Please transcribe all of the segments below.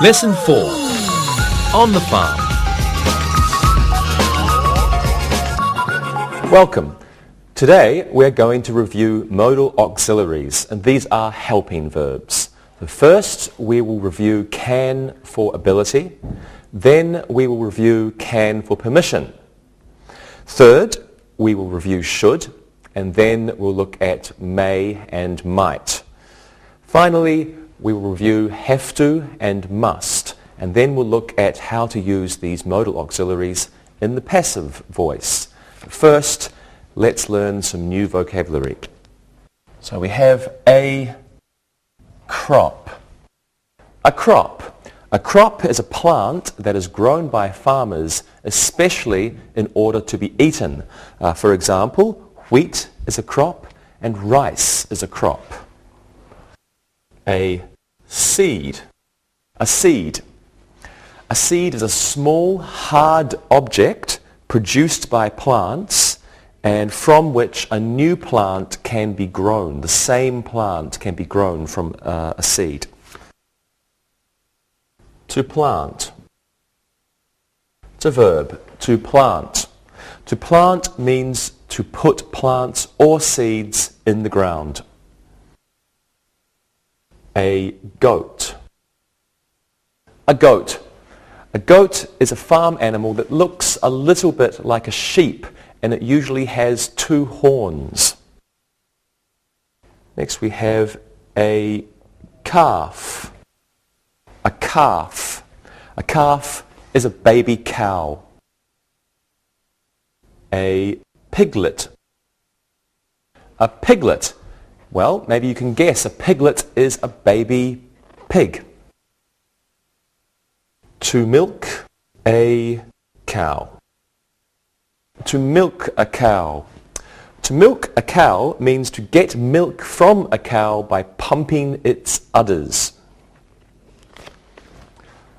Lesson 4. On the farm. Welcome. Today we're going to review modal auxiliaries, and these are helping verbs. So first we will review can for ability, then we will review can for permission. Third, we will review should, and then we'll look at may and might. Finally, we will review have to and must, and then we'll look at how to use these modal auxiliaries in the passive voice. First, let's learn some new vocabulary. So we have a crop. A crop. A crop is a plant that is grown by farmers, especially in order to be eaten. For example, wheat is a crop and rice is a crop. A seed. A seed. A seed is a small, hard object produced by plants and from which a new plant can be grown. The same plant can be grown from a seed. To plant. It's a verb. To plant. To plant means to put plants or seeds in the ground. A goat. A goat. A goat is a farm animal that looks a little bit like a sheep, and it usually has two horns. Next we have a calf. A calf. A calf is a baby cow. A piglet. A piglet. Well, maybe you can guess. A piglet is a baby pig. To milk a cow. To milk a cow. To milk a cow means to get milk from a cow by pumping its udders.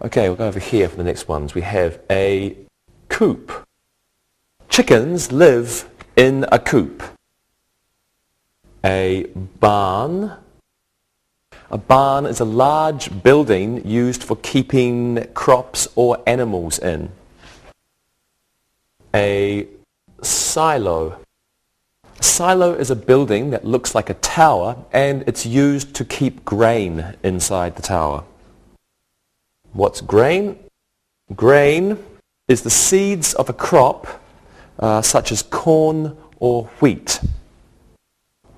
Okay, we'll go over here for the next ones. We have a coop. Chickens live in a coop. A barn. A barn is a large building used for keeping crops or animals in. A silo. A silo is a building that looks like a tower and it's used to keep grain inside the tower. What's grain? Grain is the seeds of a crop such as corn or wheat.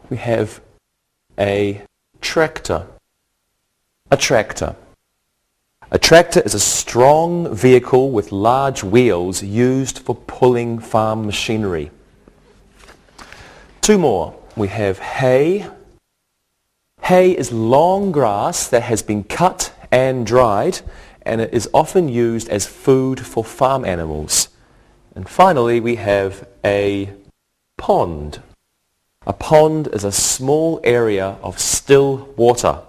We have a tractor. A tractor. A tractor is a strong vehicle with large wheels used for pulling farm machinery. Two more. We have hay. Hay is long grass that has been cut and dried, and it is often used as food for farm animals. And finally, we have a pond. A pond is a small area of still water.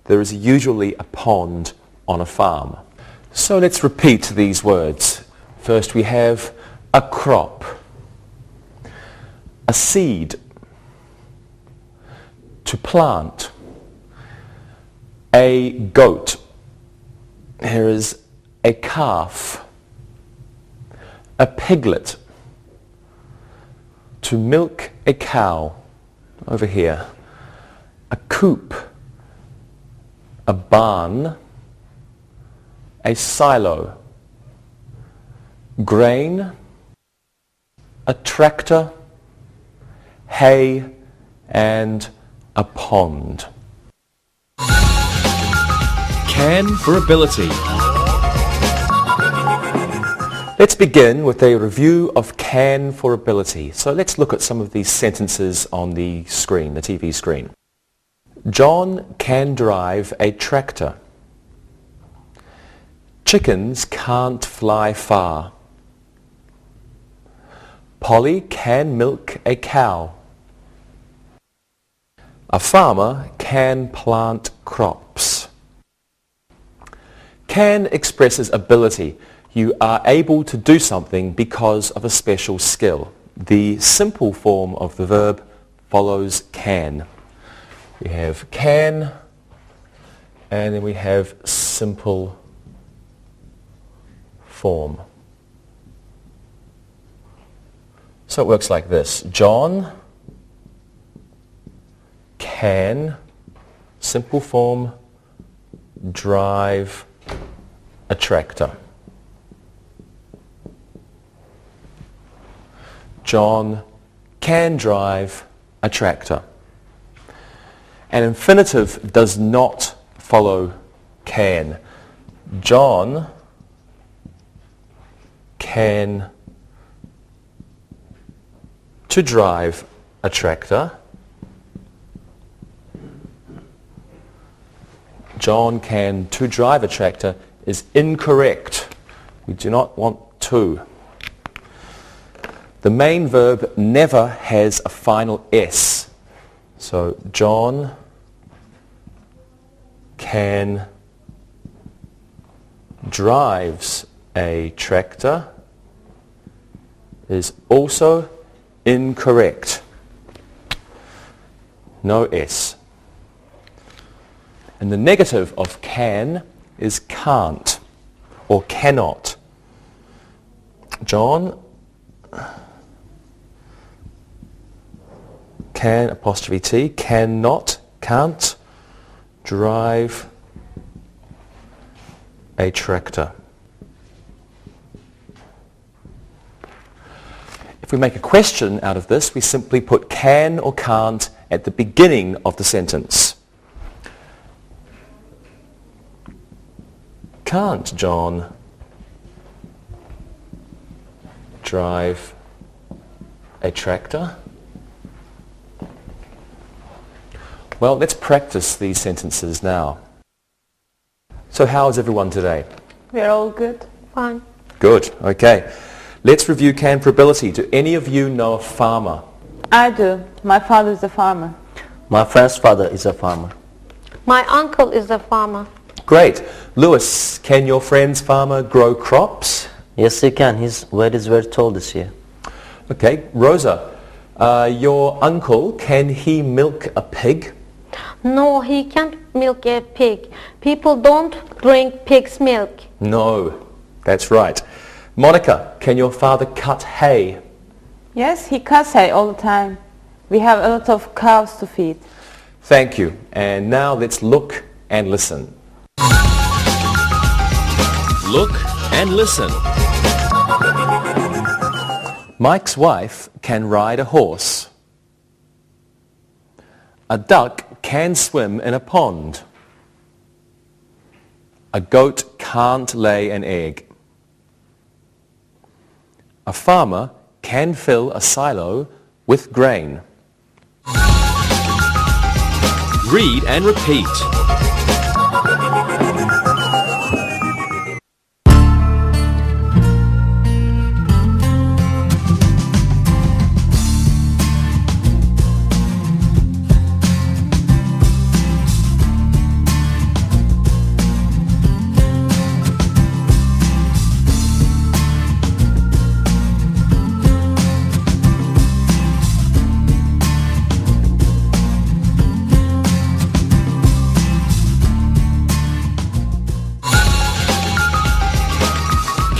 There is usually a pond on a farm. So let's repeat these words. First we have a crop, a seed, to plant, a goat. Here is a calf, a piglet, to milk a cow, over here, a coop, a barn, a silo, grain, a tractor, hay, and a pond. Can for ability. Let's begin with a review of can for ability. So let's look at some of these sentences on the screen, the TV screen. John can drive a tractor. Chickens can't fly far. Polly can milk a cow. A farmer can plant crops. Can expresses ability. You are able to do something because of a special skill. The simple form of the verb follows can. We have can, and then we have simple form. So it works like this. John can, simple form, drive a tractor. John can drive a tractor. An infinitive does not follow can. John can to drive a tractor. John can to drive a tractor is incorrect. We do not want to. The main verb never has a final S. So John can drives a tractor is also incorrect. No S. And the negative of can is can't or cannot. John can, apostrophe T, cannot, can't drive a tractor. If we make a question out of this, we simply put can or can't at the beginning of the sentence. Can't John drive a tractor? Well, let's practice these sentences now. So how is everyone today? We're all good. Fine. Good, okay. Let's review can for ability. Do any of you know a farmer? I do. My father is a farmer. My friend's father is a farmer. My uncle is a farmer. Great. Lewis, can your friend's farmer grow crops? Yes, he can. His weight is very tall this year. Okay. Rosa, your uncle, can he milk a pig? No, he can't milk a pig. People don't drink pig's milk. No, that's right. Monica, can your father cut hay? Yes, he cuts hay all the time. We have a lot of cows to feed. Thank you. And now let's look and listen. Look and listen. Mike's wife can ride a horse. A duck can swim in a pond. A goat can't lay an egg. A farmer can fill a silo with grain. Read and repeat.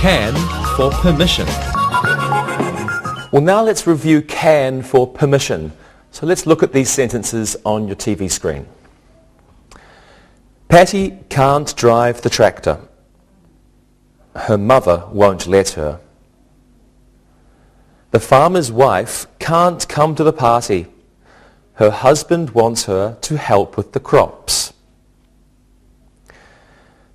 Can for permission. Well, now let's review can for permission. So let's look at these sentences on your TV screen. Patty can't drive the tractor. Her mother won't let her. The farmer's wife can't come to the party. Her husband wants her to help with the crops.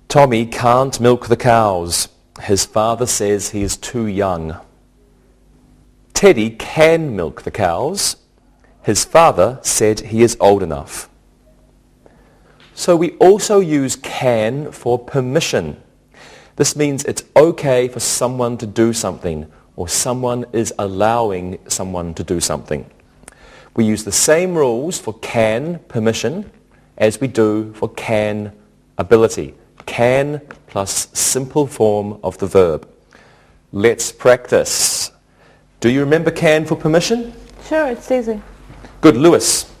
Tommy can't milk the cows. His father says he is too young. Teddy can milk the cows. His father said he is old enough. So we also use can for permission. This means it's okay for someone to do something, or someone is allowing someone to do something. We use the same rules for can, permission, as we do for can, ability. Can plus simple form of the verb. Let's practice. Do you remember can for permission? Sure, it's easy. Good. Lewis,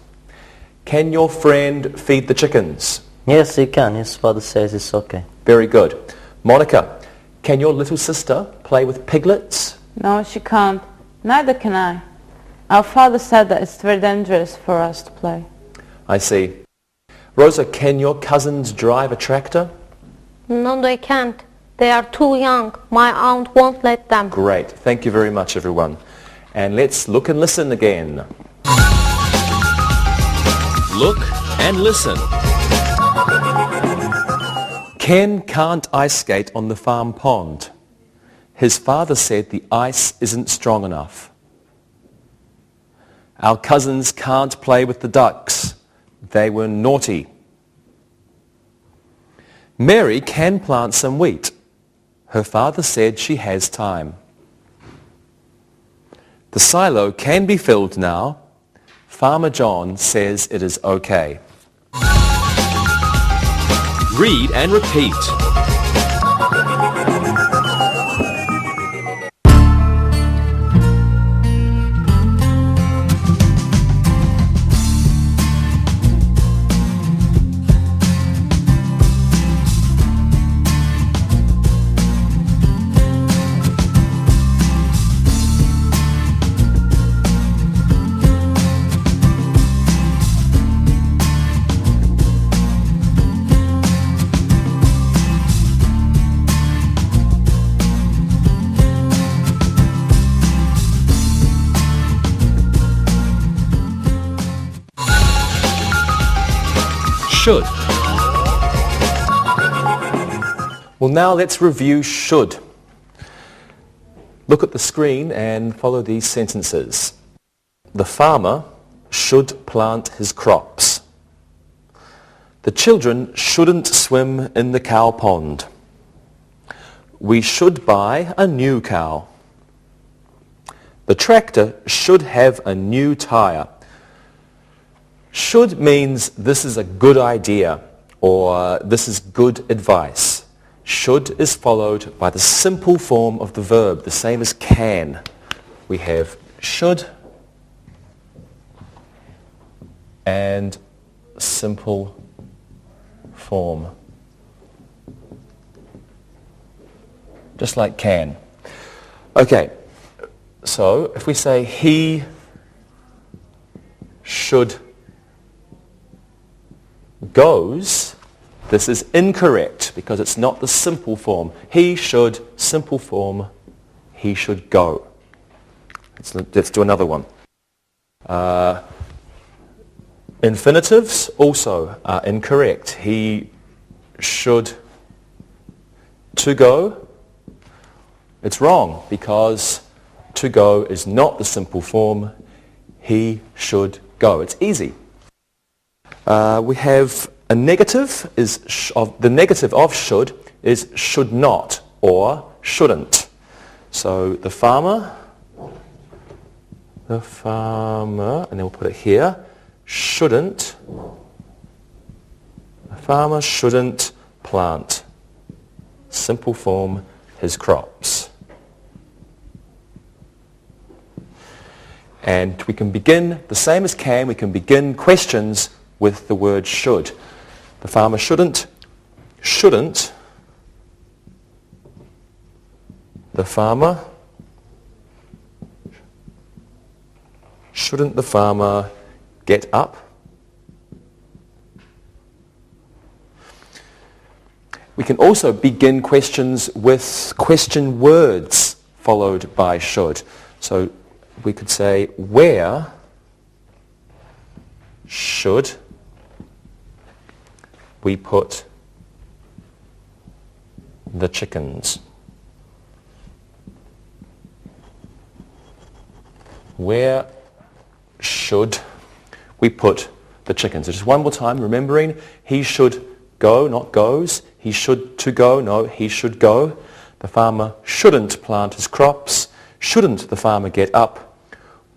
can your friend feed the chickens? Yes, he can. His father says it's okay. Very good. Monica, Can your little sister play with piglets? No, she can't. Neither can I. Our father said that it's very dangerous for us to play. I see. Rosa, can your cousins drive a tractor? No, they can't. They are too young. My aunt won't let them. Great. Thank you very much, everyone. And let's look and listen again. Look and listen. Ken can't ice skate on the farm pond. His father said the ice isn't strong enough. Our cousins can't play with the ducks. They were naughty. Mary can plant some wheat. Her father said she has time. The silo can be filled now. Farmer John says it is okay. Read and repeat. Should. Well, now let's review should. Look at the screen and follow these sentences. The farmer should plant his crops. The children shouldn't swim in the cow pond. We should buy a new cow. The tractor should have a new tire. Should means this is a good idea or this is good advice. Should is followed by the simple form of the verb, the same as can. We have should and simple form. Just like can. Okay, so if we say he should goes, this is incorrect because it's not the simple form. He should, simple form, he should go. Let's do another one. Infinitives also are incorrect. He should to go. It's wrong because to go is not the simple form. He should go. It's easy. We have a negative the negative of should is should not or shouldn't. So the farmer, and then we'll put it here, shouldn't, the farmer shouldn't plant, simple form, his crops. And we can begin, the same as can, we can begin questions with the word should. The farmer shouldn't, the farmer, shouldn't the farmer get up? We can also begin questions with question words followed by should. So we could say, where should we put the chickens? Where should we put the chickens? Just one more time, remembering he should go, not goes. He should to go, no, he should go. The farmer shouldn't plant his crops. Shouldn't the farmer get up?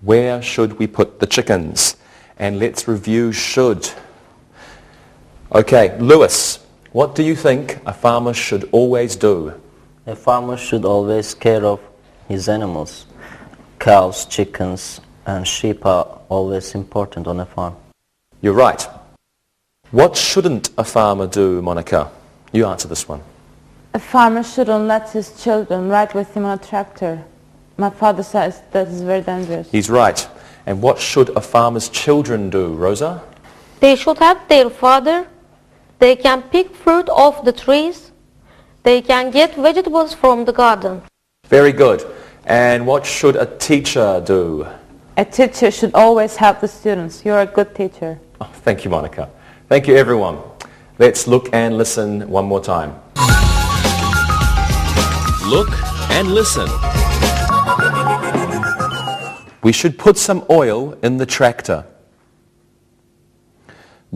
Where should we put the chickens? And let's review should. Okay, Lewis, what do you think a farmer should always do? A farmer should always care of his animals. Cows, chickens, and sheep are always important on a farm. You're right. What shouldn't a farmer do, Monica? You answer this one. A farmer shouldn't let his children ride with him on a tractor. My father says that is very dangerous. He's right. And what should a farmer's children do, Rosa? They should help their father. They can pick fruit off the trees. They can get vegetables from the garden. Very good. And what should a teacher do? A teacher should always help the students. You're a good teacher. Oh, thank you, Monica. Thank you, everyone. Let's look and listen one more time. Look and listen. We should put some oil in the tractor.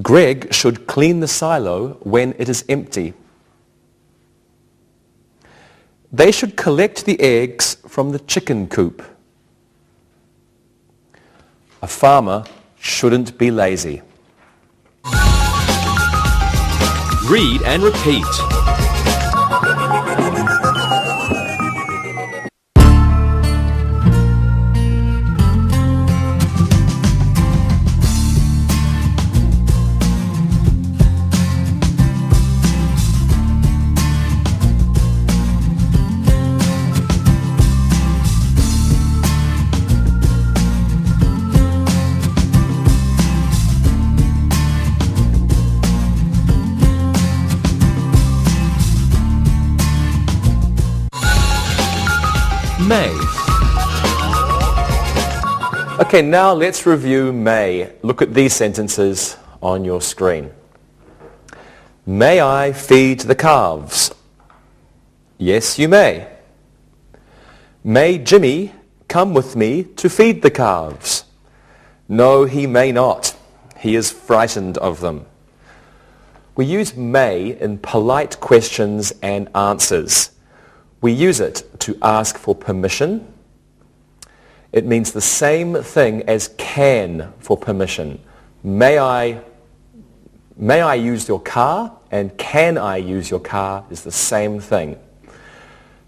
Greg should clean the silo when it is empty. They should collect the eggs from the chicken coop. A farmer shouldn't be lazy. Read and repeat. May. Okay, now let's review may. Look at these sentences on your screen. May I feed the calves? Yes, you may. May Jimmy come with me to feed the calves? No, he may not. He is frightened of them. We use may in polite questions and answers. We use it to ask for permission. It means the same thing as can for permission. May I use your car? And can I use your car is the same thing.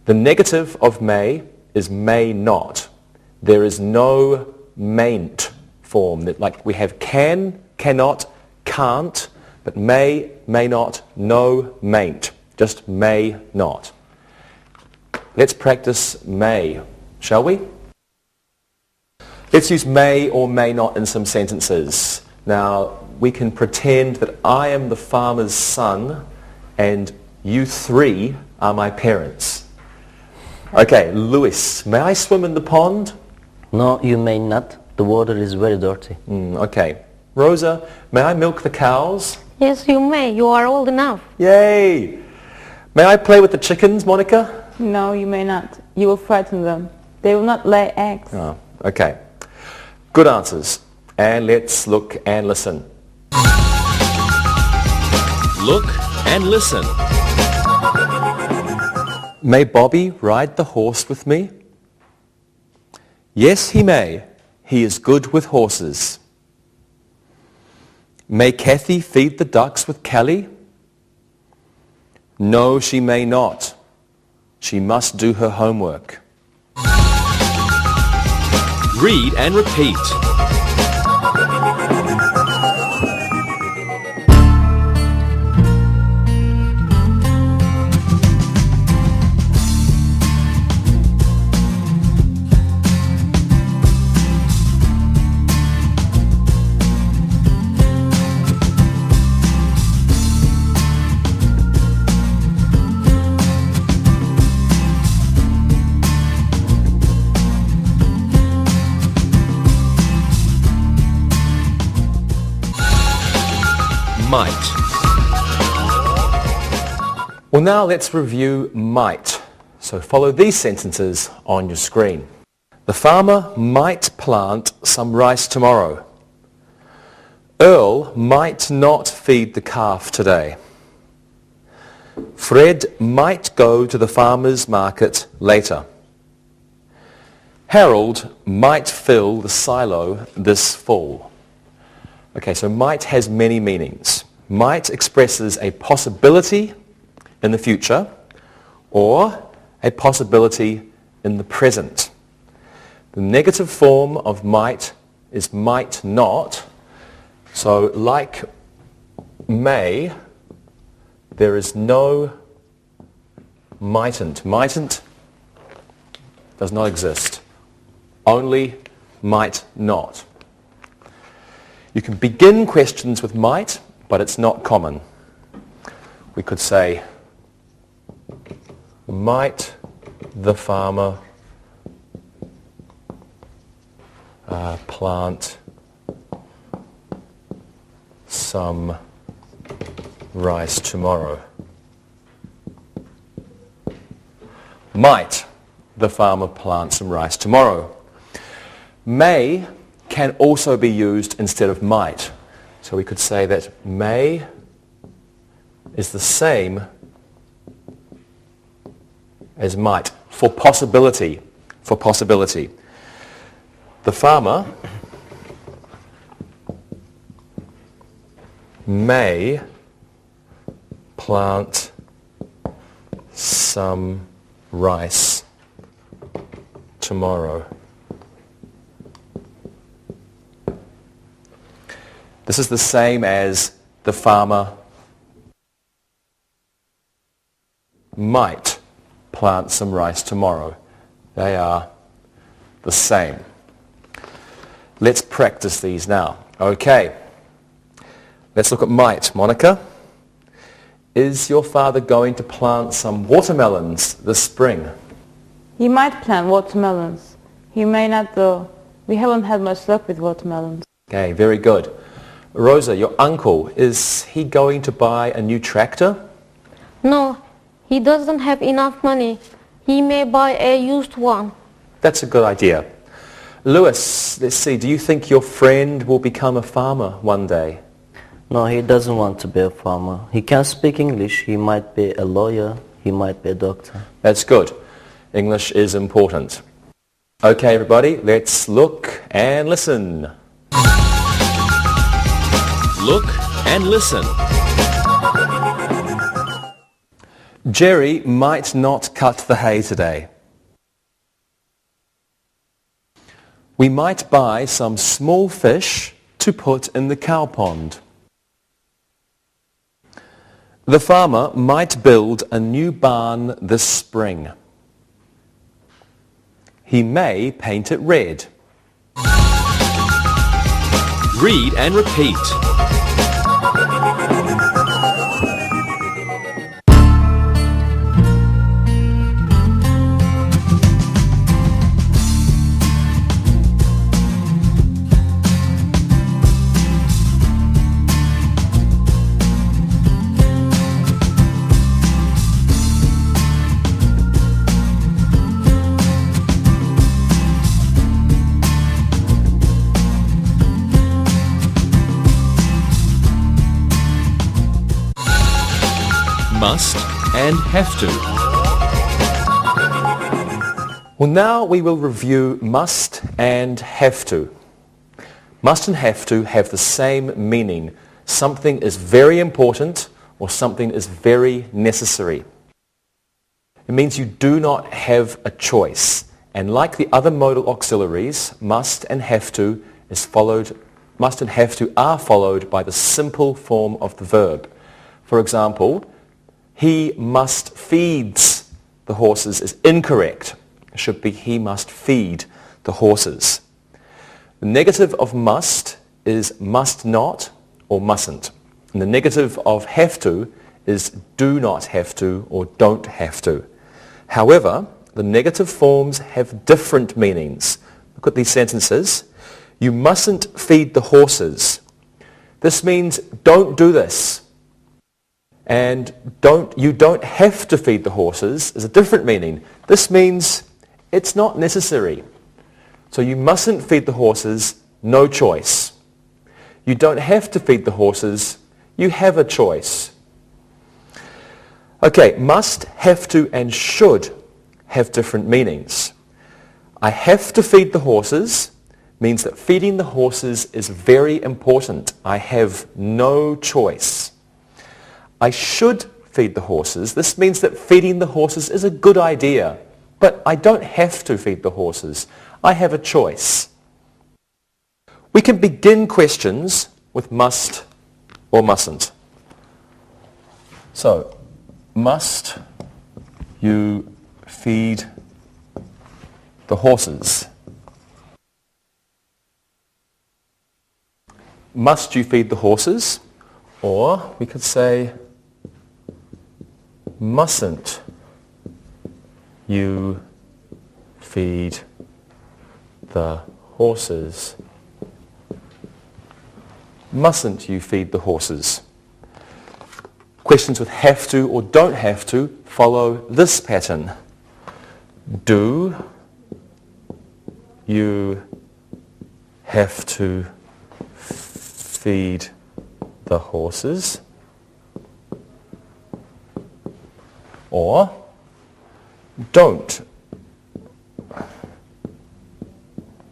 The negative of may is may not. There is no mayn't form. Like we have can, cannot, can't, but may, may not, no, mayn't. Just may not. Let's practice may, shall we? Let's use may or may not in some sentences. Now, we can pretend that I am the farmer's son and you three are my parents. Okay, Lewis, may I swim in the pond? No, you may not. The water is very dirty. Okay. Rosa, may I milk the cows? Yes, you may. You are old enough. Yay! May I play with the chickens, Monica? No, you may not. You will frighten them. They will not lay eggs. Oh, okay. Good answers. And let's look and listen. Look and listen. May Bobby ride the horse with me? Yes, he may. He is good with horses. May Kathy feed the ducks with Kelly? No, she may not. She must do her homework. Read and repeat. Might. Well, now let's review might. So follow these sentences on your screen. The farmer might plant some rice tomorrow. Earl might not feed the calf today. Fred might go to the farmer's market later. Harold might fill the silo this fall. Okay, so might has many meanings. Might expresses a possibility in the future or a possibility in the present. The negative form of might is might not. So like may, there is no mightn't. Mightn't does not exist. Only might not. You can begin questions with might, but it's not common. We could say, might the farmer plant some rice tomorrow? Might the farmer plant some rice tomorrow? May can also be used instead of might. So we could say that may is the same as might for possibility. For possibility. The farmer may plant some rice tomorrow. This is the same as the farmer might plant some rice tomorrow. They are the same. Let's practice these now. Okay. Let's look at might. Monica, is your father going to plant some watermelons this spring? He might plant watermelons. He may not though. We haven't had much luck with watermelons. Okay, very good. Rosa, your uncle, is he going to buy a new tractor? No, he doesn't have enough money. He may buy a used one. That's a good idea. Lewis, let's see, do you think your friend will become a farmer one day? No, he doesn't want to be a farmer. He can speak English. He might be a lawyer. He might be a doctor. That's good. English is important. Okay, everybody, let's look and listen. Look and listen. Jerry might not cut the hay today. We might buy some small fish to put in the cow pond. The farmer might build a new barn this spring. He may paint it red. Read and repeat. Must and have to. Well, now we will review must and have to. Must and have to have the same meaning. Something is very important or something is very necessary. It means you do not have a choice. And like the other modal auxiliaries, must and have to are followed by the simple form of the verb. For example, he must feeds the horses is incorrect. It should be he must feed the horses. The negative of must is must not or mustn't. And the negative of have to is do not have to or don't have to. However, the negative forms have different meanings. Look at these sentences. You mustn't feed the horses. This means don't do this. And you don't have to feed the horses is a different meaning. This means it's not necessary. So you mustn't feed the horses, no choice. You don't have to feed the horses, you have a choice. Okay, must, have to, and should have different meanings. I have to feed the horses means that feeding the horses is very important. I have no choice. I should feed the horses. This means that feeding the horses is a good idea, but I don't have to feed the horses. I have a choice. We can begin questions with must or mustn't. So, must you feed the horses? Must you feed the horses? Or we could say, mustn't you feed the horses? Mustn't you feed the horses? Questions with have to or don't have to follow this pattern. Do you have to feed the horses? Or don't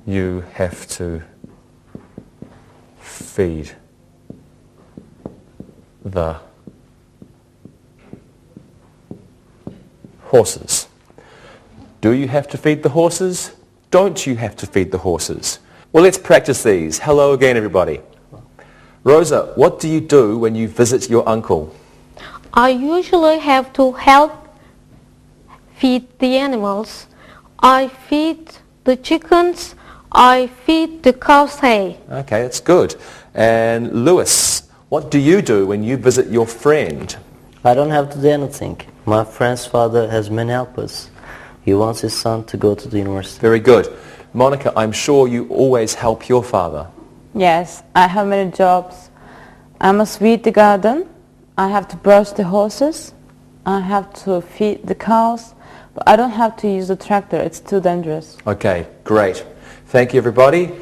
you have to feed the horses? Do you have to feed the horses? Don't you have to feed the horses? Well, let's practice these. Hello again, everybody. Rosa, what do you do when you visit your uncle? I usually have to help feed the animals. I feed the chickens. I feed the cows hay. Okay, that's good. And Lewis, what do you do when you visit your friend? I don't have to do anything. My friend's father has many helpers. He wants his son to go to the university. Very good. Monica, I'm sure you always help your father. Yes, I have many jobs. I must weed the garden. I have to brush the horses. I have to feed the cows. But I don't have to use the tractor. It's too dangerous. Okay, great. Thank you, everybody.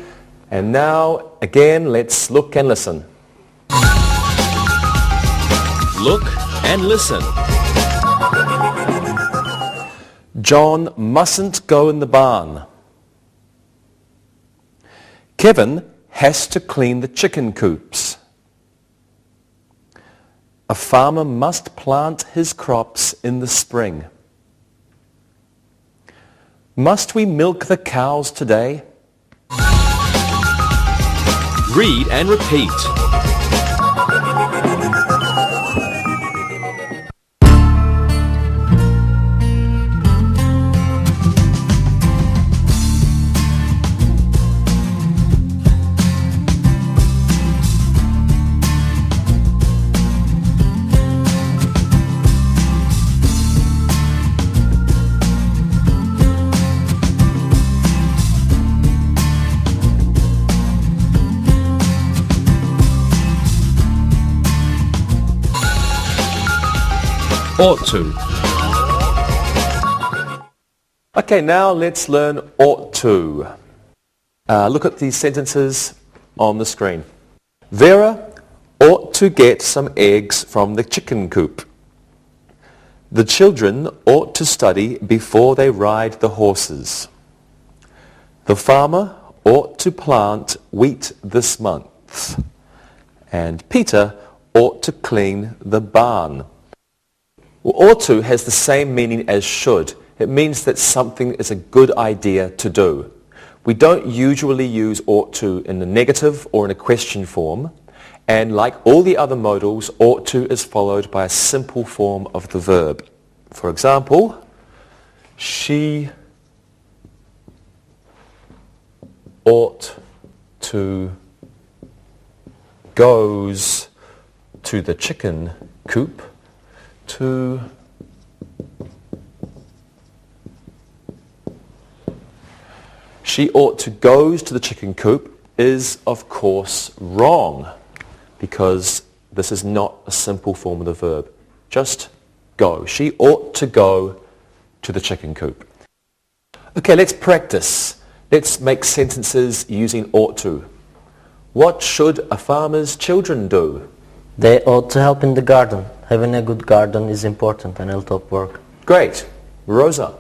And now, again, let's look and listen. Look and listen. John mustn't go in the barn. Kevin has to clean the chicken coops. A farmer must plant his crops in the spring. Must we milk the cows today? Read and repeat. Ought to. Okay, now let's learn ought to. Look at these sentences on the screen. Vera ought to get some eggs from the chicken coop. The children ought to study before they ride the horses. The farmer ought to plant wheat this month. And Peter ought to clean the barn. Well, ought to has the same meaning as should. It means that something is a good idea to do. We don't usually use ought to in the negative or in a question form. And like all the other modals, ought to is followed by a simple form of the verb. For example, she ought to goes to the chicken coop to she ought to goes to the chicken coop is of course wrong because this is not a simple form of the verb. Just go. She ought to go to the chicken coop. Okay, let's practice. Let's make sentences using ought to. What should a farmer's children do? They ought to help in the garden. Having a good garden is important and it'll help work. Great. Rosa.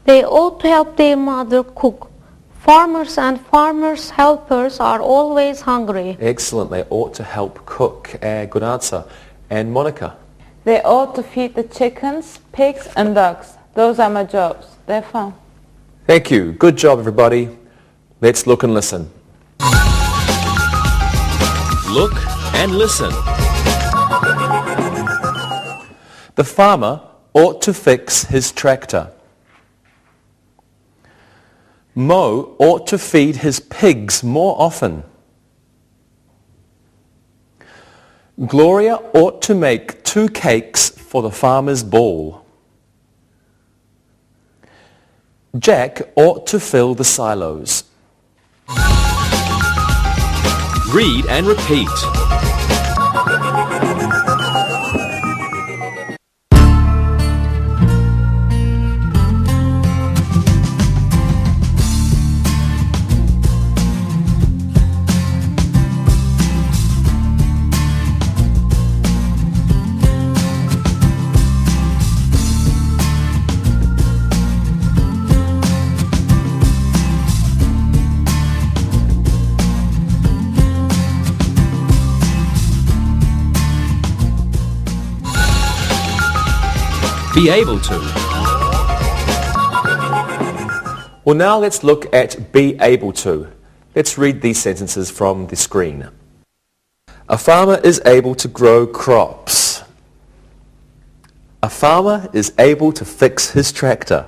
They ought to help their mother cook. Farmers and farmers' helpers are always hungry. Excellent. They ought to help cook. Good answer. And Monica. They ought to feed the chickens, pigs and dogs. Those are my jobs. They're fun. Thank you. Good job, everybody. Let's look and listen. Look and listen. The farmer ought to fix his tractor. Mo ought to feed his pigs more often. Gloria ought to make 2 cakes for the farmer's ball. Jack ought to fill the silos. Read and repeat. Be able to. Well, now let's look at be able to. Let's read these sentences from the screen. A farmer is able to grow crops. A farmer is able to fix his tractor.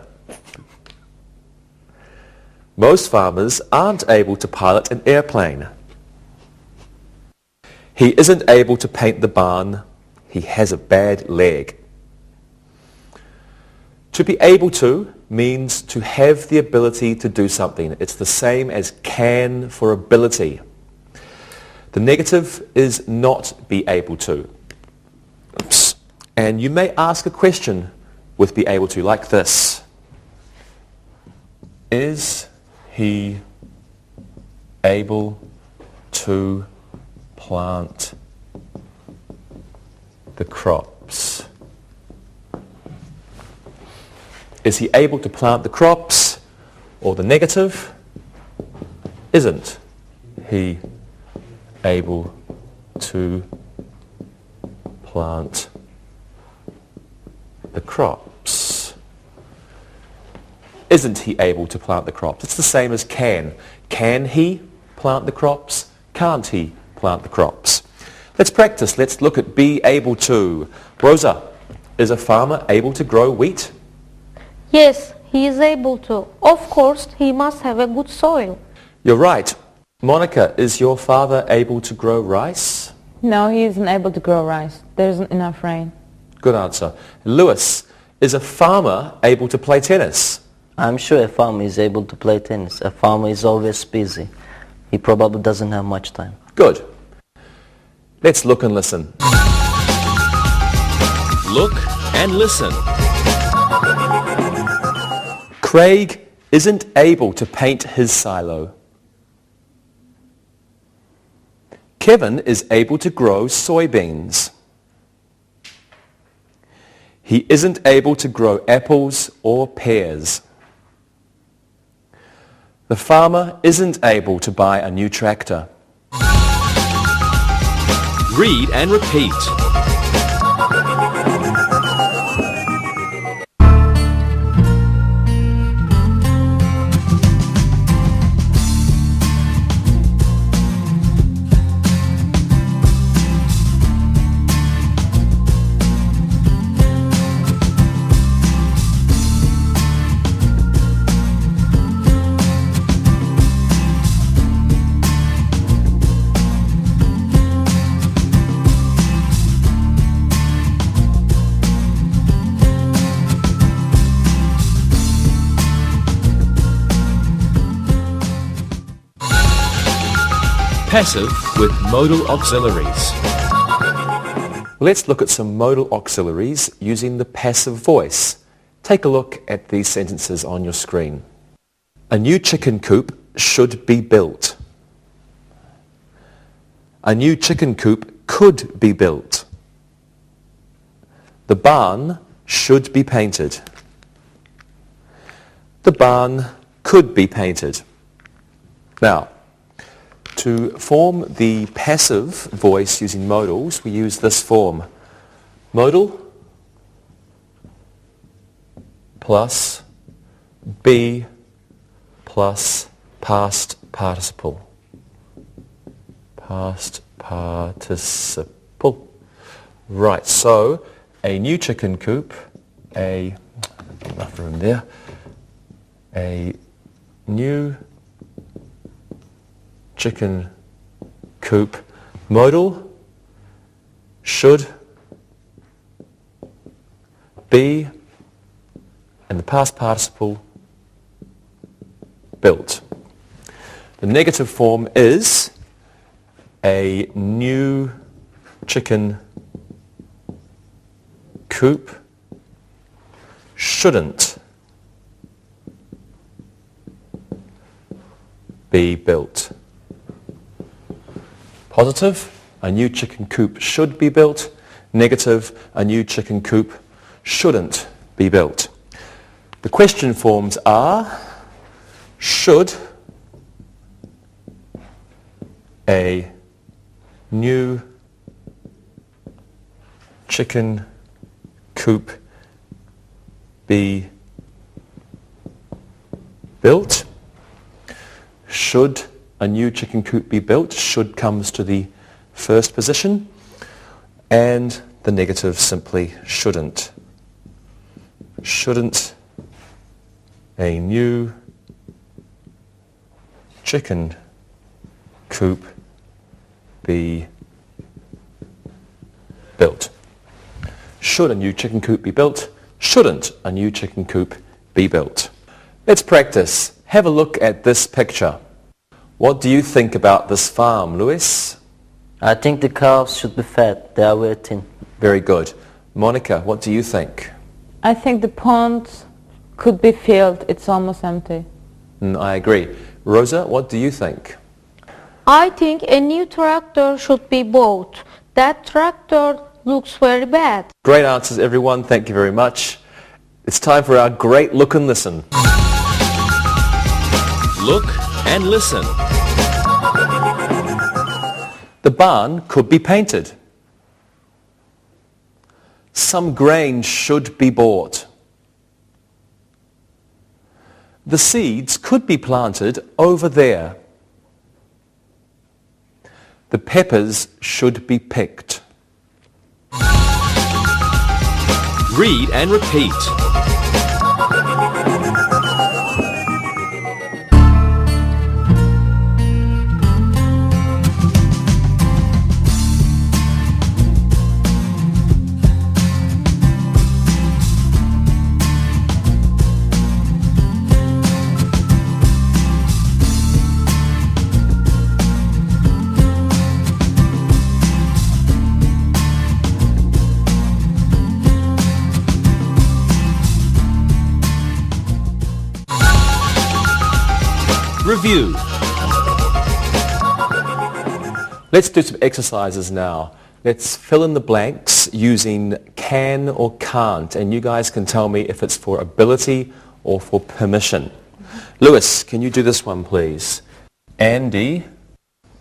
Most farmers aren't able to pilot an airplane. He isn't able to paint the barn. He has a bad leg. To be able to means to have the ability to do something. It's the same as can for ability. The negative is not be able to. Oops. And you may ask a question with be able to like this. Is he able to plant the crops? Is he able to plant the crops? Or the negative, isn't he able to plant the crops? Isn't he able to plant the crops? It's the same as can. Can he plant the crops? Can't he plant the crops? Let's practice. Let's look at be able to. Rosa, is a farmer able to grow wheat? Yes, he is able to. Of course, he must have a good soil. You're right. Monica, is your father able to grow rice? No, he isn't able to grow rice. There isn't enough rain. Good answer. Lewis, is a farmer able to play tennis? I'm sure a farmer is able to play tennis. A farmer is always busy. He probably doesn't have much time. Good. Let's look and listen. Look and listen. Craig isn't able to paint his silo. Kevin is able to grow soybeans. He isn't able to grow apples or pears. The farmer isn't able to buy a new tractor. Read and repeat. Passive with modal auxiliaries. Let's look at some modal auxiliaries using the passive voice. Take a look at these sentences on your screen. A new chicken coop should be built. A new chicken coop could be built. The barn should be painted. The barn could be painted. Now, to form the passive voice using modals, we use this form. Modal plus be plus past participle. Past participle. Right, so a new chicken coop enough room there, a new chicken coop. Modal should be, and the past participle, built. The negative form is a new chicken coop shouldn't be built. Positive, a new chicken coop should be built. Negative, a new chicken coop shouldn't be built. The question forms are: should a new chicken coop be built? Should a new chicken coop be built? Should comes to the first position, and the negative simply shouldn't. Shouldn't a new chicken coop be built? Should a new chicken coop be built? Shouldn't a new chicken coop be built? Let's practice. Have a look at this picture. What do you think about this farm, Lewis? I think the cows should be fed. They are waiting. Very good. Monica, what do you think? I think the pond could be filled. It's almost empty. I agree. Rosa, what do you think? I think a new tractor should be bought. That tractor looks very bad. Great answers, everyone. Thank you very much. It's time for our great look and listen. Look and listen. The barn could be painted. Some grain should be bought. The seeds could be planted over there. The peppers should be picked. Read and repeat. Review. Let's do some exercises now. Let's fill in the blanks using can or can't, and you guys can tell me if it's for ability or for permission. Lewis, can you do this one, please? Andy,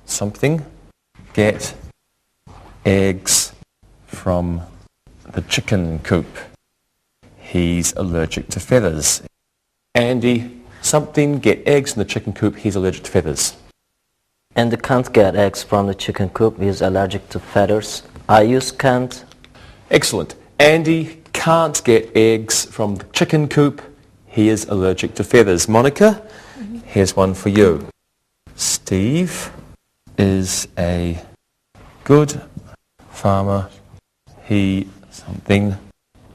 something, get eggs from the chicken coop. He's allergic to feathers. Andy, something, get eggs in the chicken coop. He's allergic to feathers. And can't get eggs from the chicken coop. He is allergic to feathers. I use can't. Excellent. Andy can't get eggs from the chicken coop. He is allergic to feathers. Monica, here's one for you. Steve is a good farmer. He something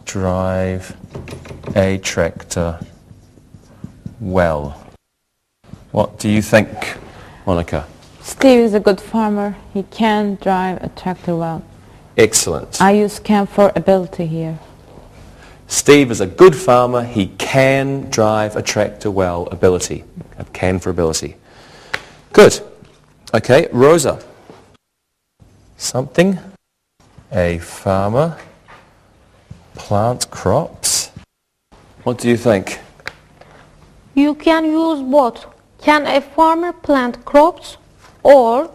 drive a tractor well. What do you think, Monica? Steve is a good farmer. He can drive a tractor well. Excellent. I use can for ability here. Steve is a good farmer. He can drive a tractor well. Ability. Can for ability. Good. Okay, Rosa. Something. A farmer. Plant crops. What do you think? You can use both. Can a farmer plant crops or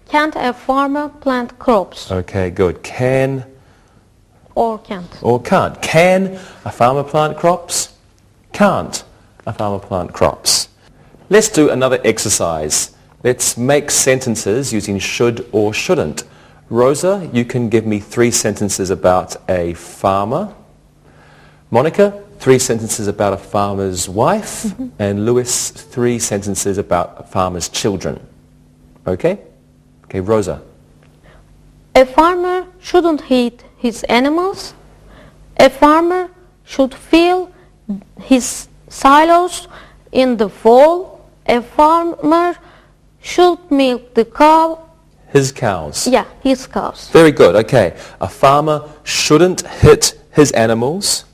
can't a farmer plant crops? Okay, good. Can Or can't. or can't. Can a farmer plant crops? Can't a farmer plant crops? Let's do another exercise. Let's make sentences using should or shouldn't. Rosa, you can give me 3 sentences about a farmer. Monica, 3 sentences about a farmer's wife, and Lewis, 3 sentences about a farmer's children. Okay? Okay, Rosa. A farmer shouldn't hit his animals. A farmer should fill his silos in the fall. A farmer should milk the cow. His cows. Yeah, his cows. Very good, okay. A farmer shouldn't hit his animals.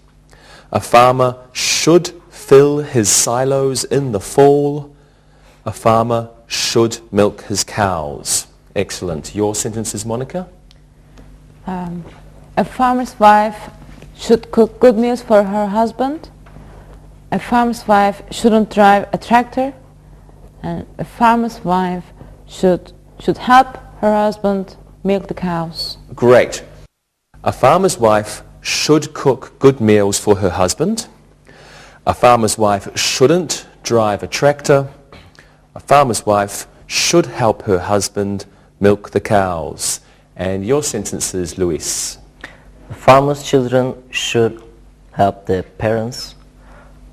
A farmer should fill his silos in the fall. A farmer should milk his cows. Excellent. Your sentences, Monica? A farmer's wife should cook good meals for her husband. A farmer's wife shouldn't drive a tractor. And a farmer's wife should help her husband milk the cows. Great. A farmer's wife should cook good meals for her husband. A farmer's wife shouldn't drive a tractor. A farmer's wife should help her husband milk the cows. And your sentences, Luis. The farmer's children should help their parents.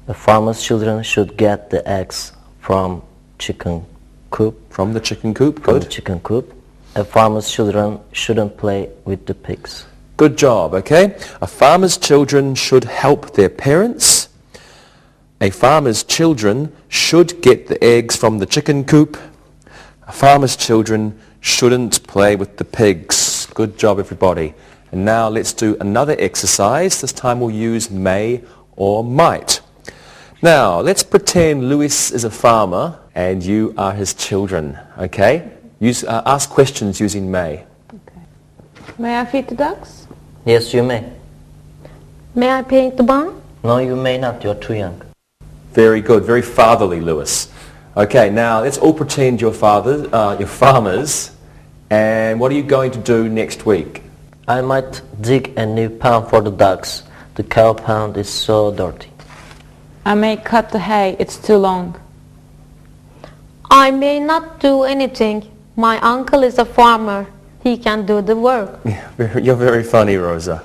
The farmer's children should get the eggs from chicken coop. From the chicken coop. From the Good. chicken coop. A farmer's children shouldn't play with the pigs. Good job, okay? A farmer's children should help their parents. A farmer's children should get the eggs from the chicken coop. A farmer's children shouldn't play with the pigs. Good job, everybody. And now let's do another exercise. This time we'll use may or might. Now, let's pretend Lewis is a farmer and you are his children, okay? Ask questions using may. May I feed the ducks? Yes, you may. May I paint the barn? No, you may not. You're too young. Very good, very fatherly, Lewis. Okay, now let's all pretend you're farmers, and what are you going to do next week? I might dig a new pound for the ducks. The cow pound is so dirty. I may cut the hay, it's too long. I may not do anything. My uncle is a farmer. He can do the work. You're very funny, Rosa.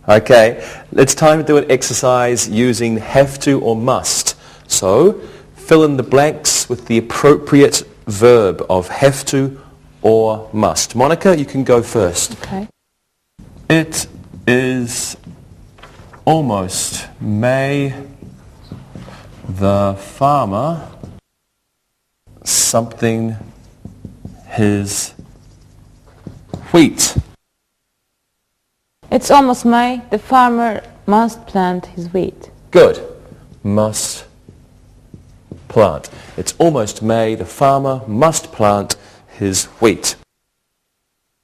Okay, it's time to do an exercise using have to or must. So, fill in the blanks with the appropriate verb of have to or must. Monica, you can go first. Okay. It is almost May the farmer something his wheat. It's almost May. The farmer must plant his wheat. Good. Must plant. It's almost May. The farmer must plant his wheat.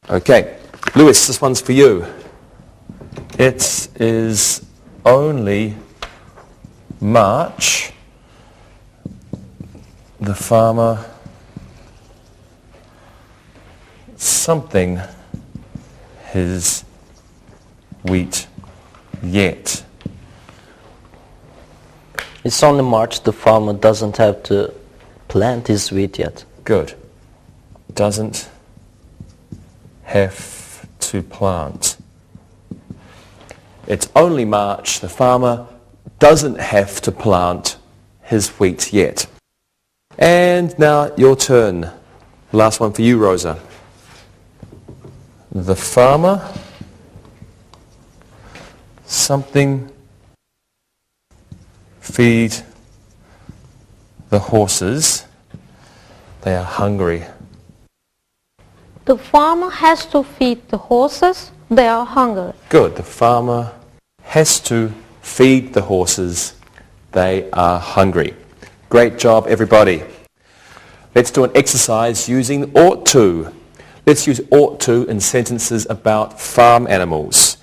Okay. Lewis, this one's for you. It is only March. The farmer something his wheat yet. It's only March. The farmer doesn't have to plant his wheat yet. Good. Doesn't have to plant. It's only March. The farmer doesn't have to plant his wheat yet. And now your turn. Last one for you, Rosa. The farmer something feed the horses. They are hungry. The farmer has to feed the horses. They are hungry. Good. The farmer has to feed the horses. They are hungry. Great job, everybody. Let's do an exercise using ought to. Let's use ought to in sentences about farm animals.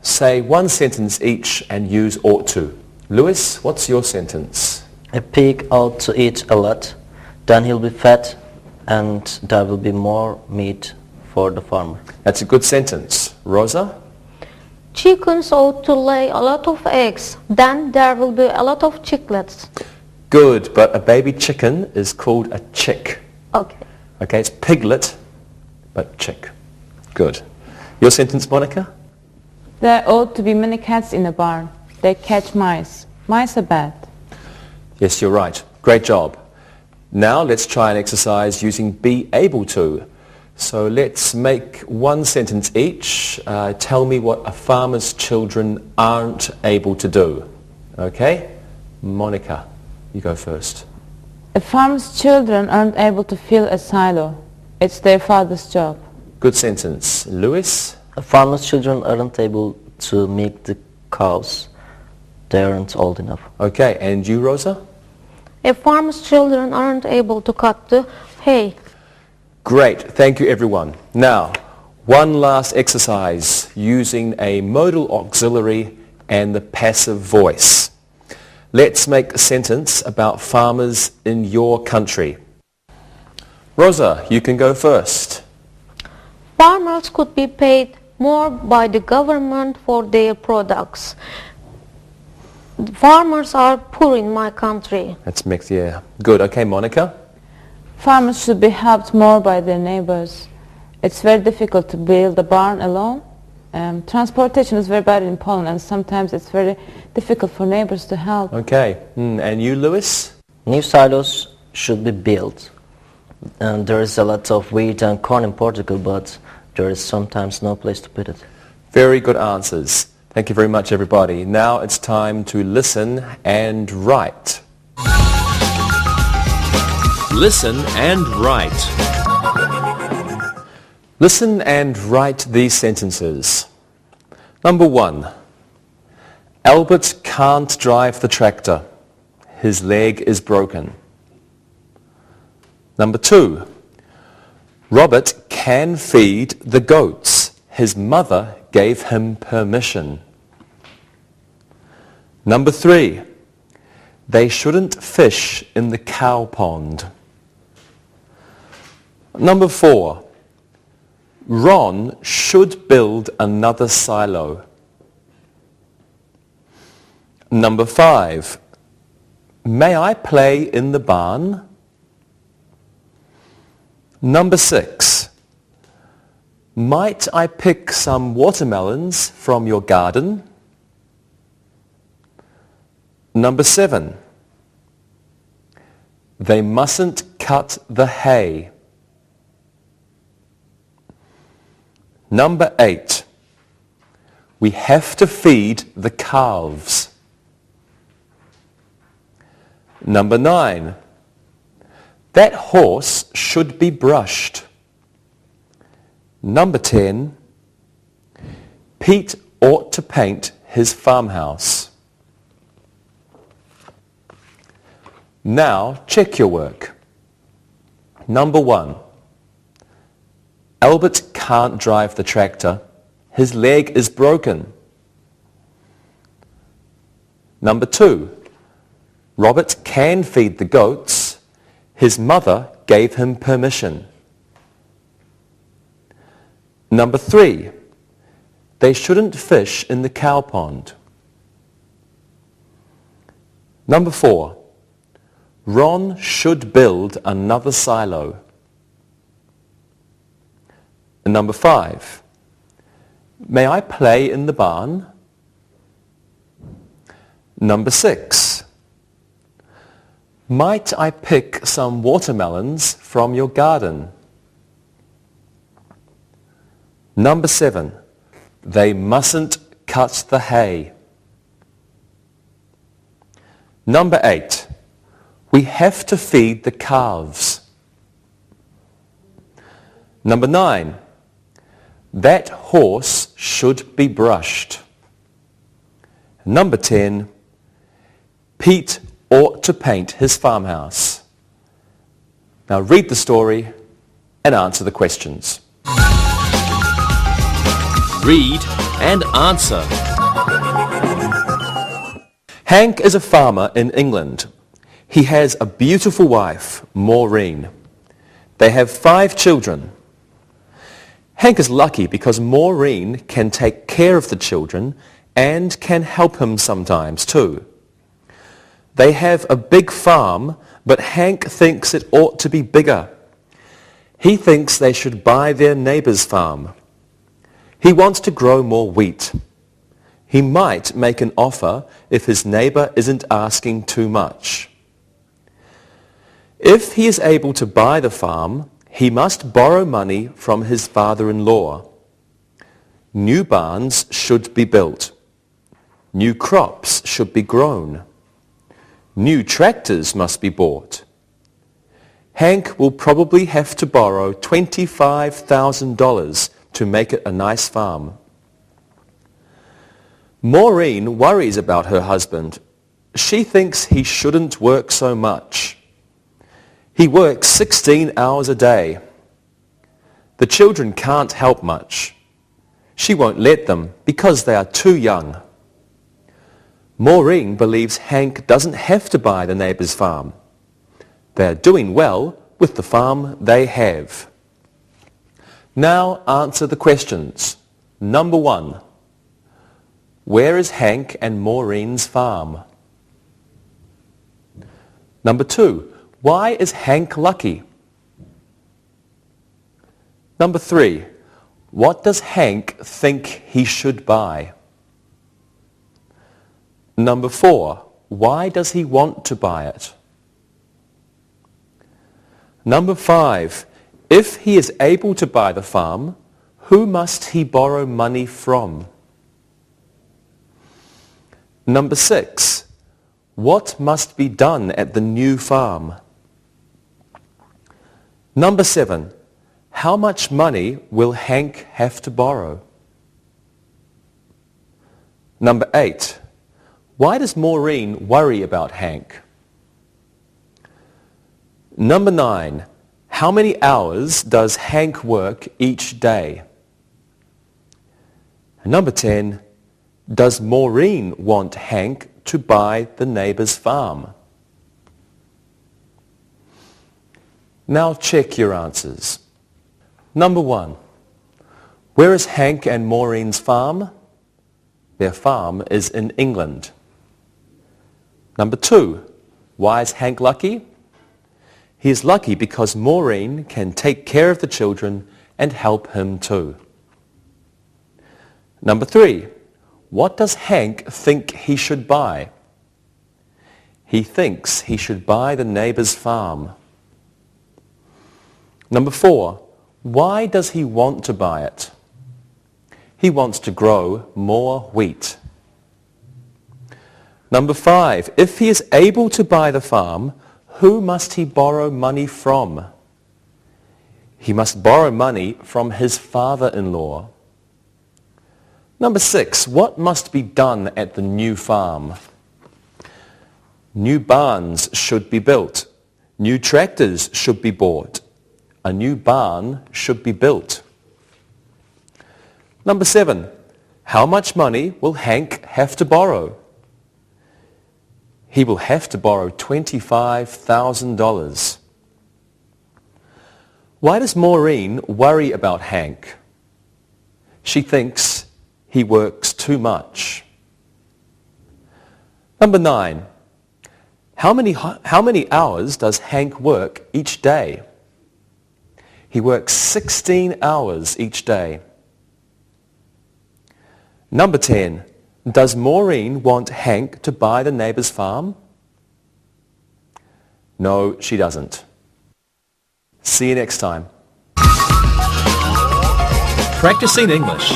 Say one sentence each and use ought to. Lewis, what's your sentence? A pig ought to eat a lot, then he'll be fat and there will be more meat for the farmer. That's a good sentence. Rosa? Chickens ought to lay a lot of eggs. Then there will be a lot of chicklets. Good, but a baby chicken is called a chick. Okay. Okay, it's piglet, but chick. Good. Your sentence, Monica? There ought to be many cats in a barn. They catch mice. Mice are bad. Yes, you're right. Great job. Now let's try an exercise using be able to. So let's make one sentence each. Tell me what a farmer's children aren't able to do. Okay? Monica, you go first. A farmer's children aren't able to fill a silo. It's their father's job. Good sentence. Lewis? A farmer's children aren't able to milk the cows. They aren't old enough. Okay, and you, Rosa? A farmer's children aren't able to cut the hay. Great. Thank you, everyone. Now, one last exercise using a modal auxiliary and the passive voice. Let's make a sentence about farmers in your country. Rosa, you can go first. Farmers could be paid more by the government for their products. Farmers are poor in my country. That's mixed, yeah. Good. Okay, Monica? Farmers should be helped more by their neighbors. It's very difficult to build a barn alone. Transportation is very bad in Poland, and sometimes it's very difficult for neighbors to help. Okay. And you, Lewis? New silos should be built. And there is a lot of wheat and corn in Portugal, but there is sometimes no place to put it. Very good answers. Thank you very much, everybody. Now it's time to listen and write. Listen and write. Listen and write these sentences. Number 1. Albert can't drive the tractor. His leg is broken. Number 2. Robert can feed the goats. His mother gave him permission. Number 3. They shouldn't fish in the cow pond. Number 4. Ron should build another silo. Number 5. May I play in the barn? Number 6. Might I pick some watermelons from your garden? Number 7. They mustn't cut the hay. Number 8. We have to feed the calves. Number 9. That horse should be brushed. Number 10. Pete ought to paint his farmhouse. Now check your work. Number 1. Albert can't drive the tractor. His leg is broken. Number 2. Robert can feed the goats. His mother gave him permission. Number 3. They shouldn't fish in the cow pond. Number 4. Ron should build another silo. And number 5. May I play in the barn? Number 6. Might I pick some watermelons from your garden? Number 7. They mustn't cut the hay. Number 8. We have to feed the calves. Number 9. That horse should be brushed. Number 10. Pete ought to paint his farmhouse. Now read the story and answer the questions. Read and answer. Hank is a farmer in England. He has a beautiful wife, Maureen. They have 5 children. Hank is lucky because Maureen can take care of the children and can help him sometimes too. They have a big farm, but Hank thinks it ought to be bigger. He thinks they should buy their neighbor's farm. He wants to grow more wheat. He might make an offer if his neighbour isn't asking too much. If he is able to buy the farm, he must borrow money from his father-in-law. New barns should be built. New crops should be grown. New tractors must be bought. Hank will probably have to borrow $25,000 to make it a nice farm. Maureen worries about her husband. She thinks he shouldn't work so much. He works 16 hours a day. The children can't help much. She won't let them because they are too young. Maureen believes Hank doesn't have to buy the neighbour's farm. They are doing well with the farm they have. Now answer the questions. Number 1. Where is Hank and Maureen's farm? Number 2. Why is Hank lucky? Number 3. What does Hank think he should buy? Number 4. Why does he want to buy it? Number 5. If he is able to buy the farm, who must he borrow money from? Number 6. What must be done at the new farm? Number 7. How much money will Hank have to borrow? Number 8. Why does Maureen worry about Hank? Number 9. How many hours does Hank work each day? Number 10. Does Maureen want Hank to buy the neighbour's farm? Now check your answers. Number 1. Where is Hank and Maureen's farm? Their farm is in England. Number 2. Why is Hank lucky? He is lucky because Maureen can take care of the children and help him too. Number 3. What does Hank think he should buy? He thinks he should buy the neighbour's farm. Number 4. Why does he want to buy it? He wants to grow more wheat. Number 5. If he is able to buy the farm, who must he borrow money from? He must borrow money from his father-in-law. Number 6. What must be done at the new farm? New barns should be built. New tractors should be bought. A new barn should be built. Number 7. How much money will Hank have to borrow? He will have to borrow $25,000. Why does Maureen worry about Hank? She thinks he works too much. Number 9. How many hours does Hank work each day? He works 16 hours each day. Number 10. Does Maureen want Hank to buy the neighbour's farm? No, she doesn't. See you next time. Practicing English.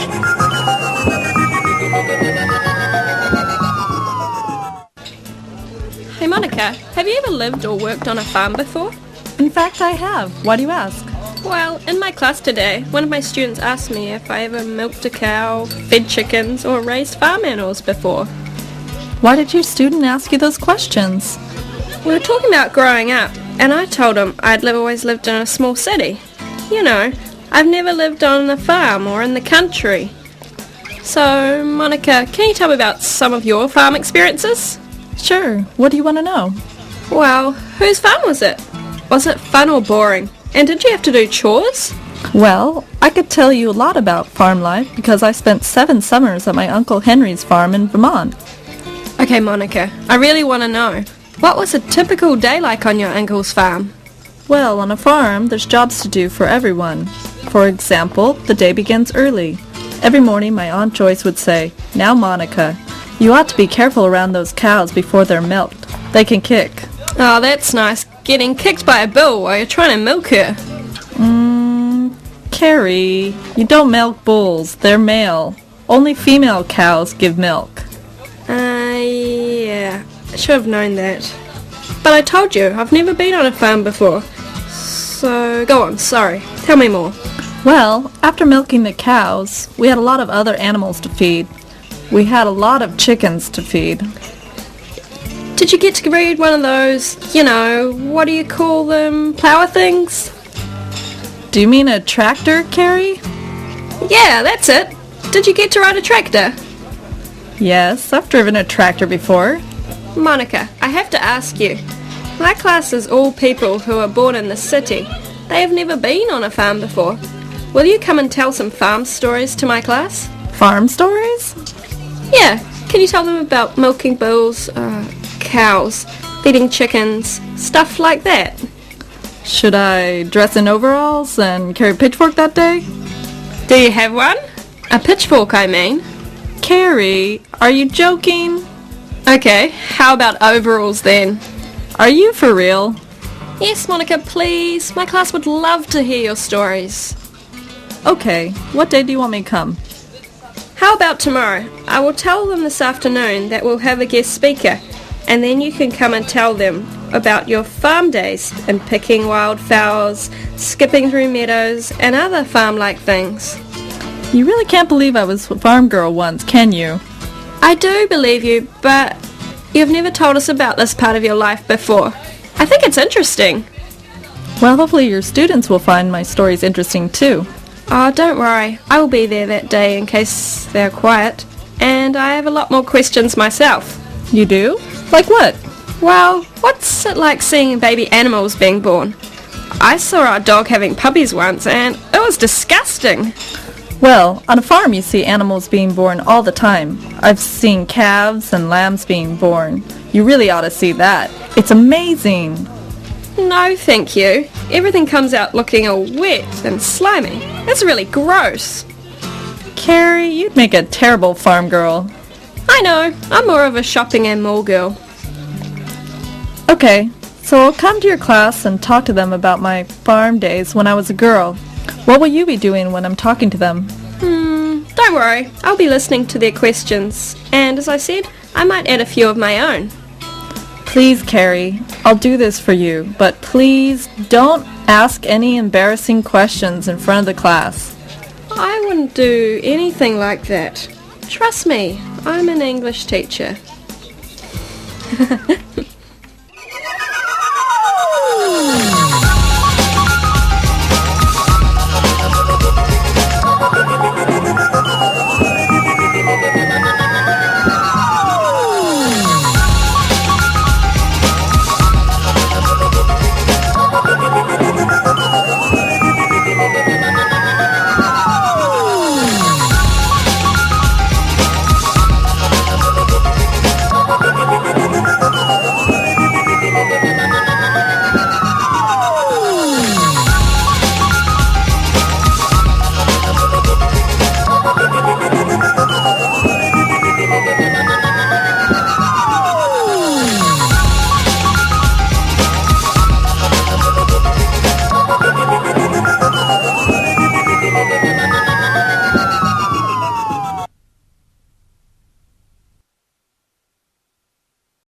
Hey Monica, have you ever lived or worked on a farm before? In fact, I have. Why do you ask? Well, in my class today, one of my students asked me if I ever milked a cow, fed chickens, or raised farm animals before. Why did your student ask you those questions? We were talking about growing up, and I told him I'd always lived in a small city. You know, I've never lived on a farm or in the country. So, Monica, can you tell me about some of your farm experiences? Sure. What do you want to know? Well, whose farm was it? Was it fun or boring? And did you have to do chores? Well, I could tell you a lot about farm life because I spent 7 summers at my Uncle Henry's farm in Vermont. Okay, Monica, I really want to know. What was a typical day like on your uncle's farm? Well, on a farm, there's jobs to do for everyone. For example, the day begins early. Every morning my Aunt Joyce would say, "Now Monica, you ought to be careful around those cows before they're milked. They can kick." Oh, that's nice. Getting kicked by a bull while you're trying to milk her. Carrie, you don't milk bulls. They're male. Only female cows give milk. Yeah. I should have known that. But I told you, I've never been on a farm before. So, go on, sorry. Tell me more. Well, after milking the cows, we had a lot of other animals to feed. We had a lot of chickens to feed. Did you get to read one of those, what do you call them, plower things? Do you mean a tractor, Carrie? Yeah, that's it. Did you get to ride a tractor? Yes, I've driven a tractor before. Monica, I have to ask you. My class is all people who are born in the city. They have never been on a farm before. Will you come and tell some farm stories to my class? Farm stories? Yeah, can you tell them about milking bulls, cows, feeding chickens, stuff like that? Should I dress in overalls and carry a pitchfork that day? Do you have one? A pitchfork, I mean. Carrie, are you joking? Okay, how about overalls then? Are you for real? Yes, Monica, please. My class would love to hear your stories. Okay, what day do you want me to come? How about tomorrow? I will tell them this afternoon that we'll have a guest speaker, and then you can come and tell them about your farm days and picking wildflowers, skipping through meadows, and other farm-like things. You really can't believe I was a farm girl once, can you? I do believe you, but you've never told us about this part of your life before. I think it's interesting. Well, hopefully your students will find my stories interesting too. Oh, don't worry. I will be there that day in case they're quiet. And I have a lot more questions myself. You do? Like what? Well, what's it like seeing baby animals being born? I saw our dog having puppies once and it was disgusting. Well, on a farm you see animals being born all the time. I've seen calves and lambs being born. You really ought to see that. It's amazing. No, thank you. Everything comes out looking all wet and slimy. That's really gross. Carrie, you'd make a terrible farm girl. I know. I'm more of a shopping and mall girl. Okay, so I'll come to your class and talk to them about my farm days when I was a girl. What will you be doing when I'm talking to them? Don't worry. I'll be listening to their questions. And as I said, I might add a few of my own. Please, Carrie, I'll do this for you, but please don't ask any embarrassing questions in front of the class. I wouldn't do anything like that. Trust me, I'm an English teacher.